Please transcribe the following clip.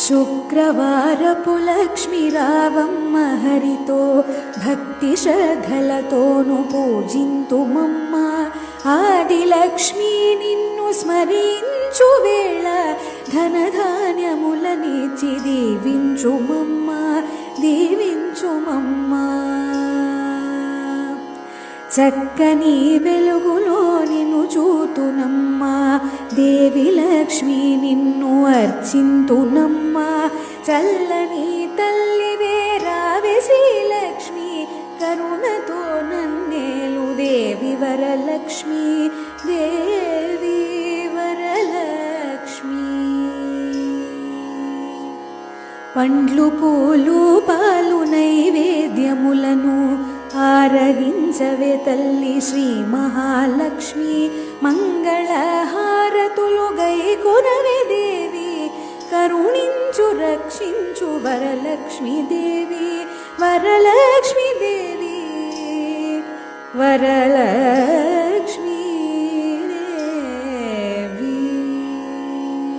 శుక్రవారపు లక్ష్మి రావమ్మ హరితో భక్తి శ్రద్ధలతోను పూజింతుమమ్మ. ఆదిలక్ష్మి నిన్ను స్మరించు వేళ ధనధాన్యములనిచ్చి దీవించుమమ్మ, దీవించుమమ్మ. చక్కని వెలుగులో నిన్ను చూతునమ్మా, దేవి లక్ష్మి నిన్ను అర్చింతునమ్మా. చల్లని తల్లివే రావే శ్రీలక్ష్మి, కరుణతో నన్నేలు దేవి వరలక్ష్మి, దేవి వరలక్ష్మి. పండ్లు పూలు పాలు నైవేద్యములను ఆరగించవే తల్లి శ్రీ మహాలక్ష్మి. మంగళహారతులు గైకొనవే దేవి, కరుణించు రక్షించు వరలక్ష్మి దేవి, వరలక్ష్మి దేవి, వరలక్ష్మి.